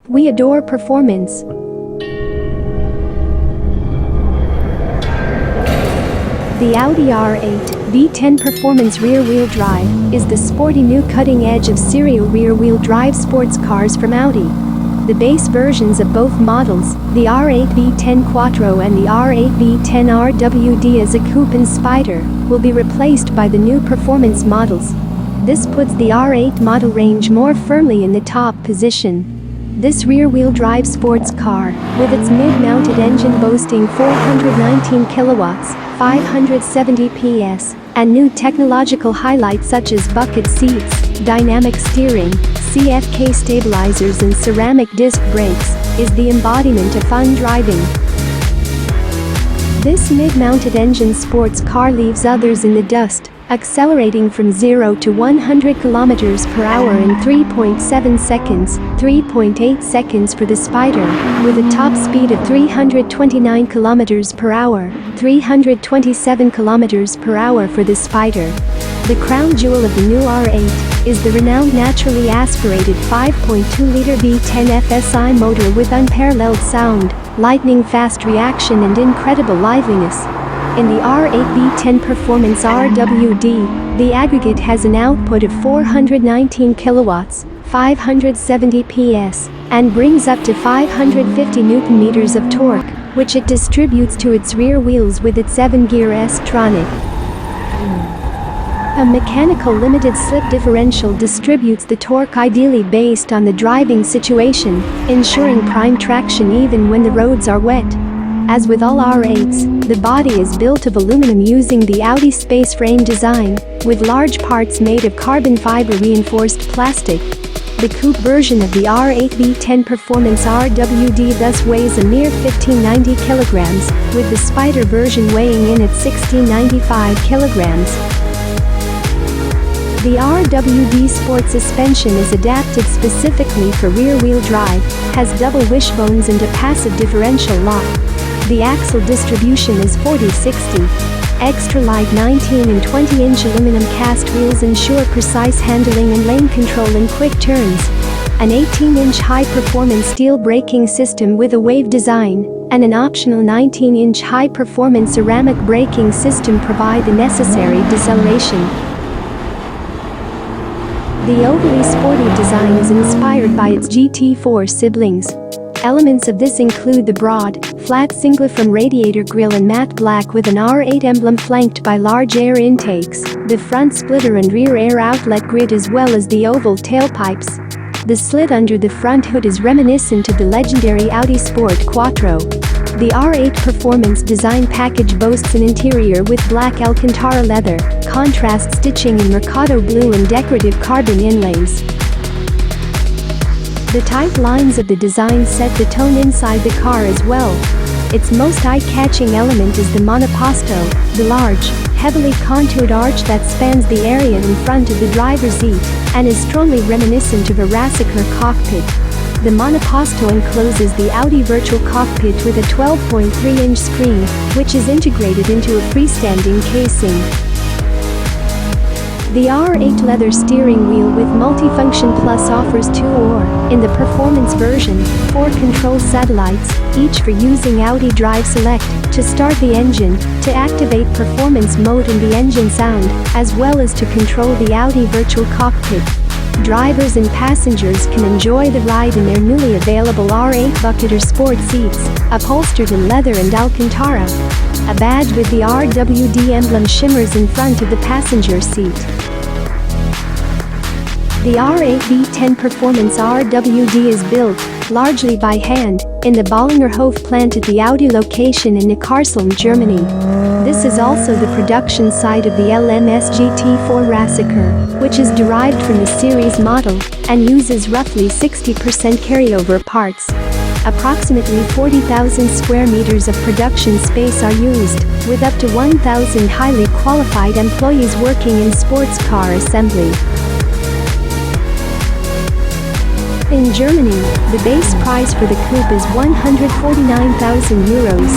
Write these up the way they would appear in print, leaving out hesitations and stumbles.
We adore performance. The Audi R8 V10 Performance Rear-Wheel Drive is the sporty new cutting edge of serial rear-wheel drive sports cars from Audi. The base versions of both models, the R8 V10 Quattro and the R8 V10 RWD as a Coupé and Spyder, will be replaced by the new performance models. This puts the R8 model range more firmly in the top position. This rear-wheel drive sports car, with its mid-mounted engine boasting 419 kilowatts, 570 PS, and new technological highlights such as bucket seats, dynamic steering, CFK stabilizers and ceramic disc brakes, is the embodiment of fun driving. This mid-mounted engine sports car leaves others in the dust, accelerating from 0 to 100 km/h in 3.7 seconds, 3.8 seconds for the Spyder, with a top speed of 329 km/h, 327 km/h for the Spyder. The crown jewel of the new R8 is the renowned naturally aspirated 5.2-liter V10 FSI motor with unparalleled sound, lightning-fast reaction and incredible liveliness. In the R8 V10 Performance RWD, the aggregate has an output of 419 kilowatts, 570 PS, and brings up to 550 Nm of torque, which it distributes to its rear wheels with its 7-gear S-tronic. A mechanical limited slip differential distributes the torque ideally based on the driving situation, ensuring prime traction even when the roads are wet. As with all R8s, the body is built of aluminum using the Audi space frame design, with large parts made of carbon fiber reinforced plastic. The coupe version of the R8 V10 Performance RWD thus weighs a mere 1590 kilograms, with the Spyder version weighing in at 1695 kilograms. The RWD Sport suspension is adapted specifically for rear-wheel drive, has double wishbones and a passive differential lock. The axle distribution is 40-60. Extra light 19 and 20-inch aluminum cast wheels ensure precise handling and lane control in quick turns. An 18-inch high-performance steel braking system with a wave design and an optional 19-inch high-performance ceramic braking system provide the necessary deceleration. The overly sporty design is inspired by its GT4 siblings. Elements of this include the broad, flat single-from radiator grille in matte black with an R8 emblem flanked by large air intakes, the front splitter and rear air outlet grid as well as the oval tailpipes. The slit under the front hood is reminiscent of the legendary Audi Sport Quattro. The R8 Performance design package boasts an interior with black Alcantara leather, contrast stitching in Mercado blue and decorative carbon inlays. The tight lines of the design set the tone inside the car as well. Its most eye-catching element is the monoposto, the large, heavily contoured arch that spans the area in front of the driver's seat and is strongly reminiscent of a Racecar cockpit. The monoposto encloses the Audi virtual cockpit with a 12.3-inch screen, which is integrated into a freestanding casing. The R8 leather steering wheel with multifunction plus offers 2 or, in the performance version, 4 control satellites, each for using Audi Drive Select to start the engine, to activate performance mode and the engine sound, as well as to control the Audi virtual cockpit. Drivers and passengers can enjoy the ride in their newly available R8 bucket or sport seats, upholstered in leather and Alcantara. A badge with the RWD emblem shimmers in front of the passenger seat. The R8 V10 Performance RWD is built, largely by hand, in the Bollingerhof plant at the Audi location in Neckarsulm, Germany. This is also the production site of the LMS GT4 Racecar, which is derived from the series model and uses roughly 60% carryover parts. Approximately 40,000 square meters of production space are used, with up to 1,000 highly qualified employees working in sports car assembly. In Germany, the base price for the coupe is €149,000.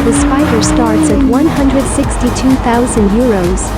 The Spyder starts at €162,000.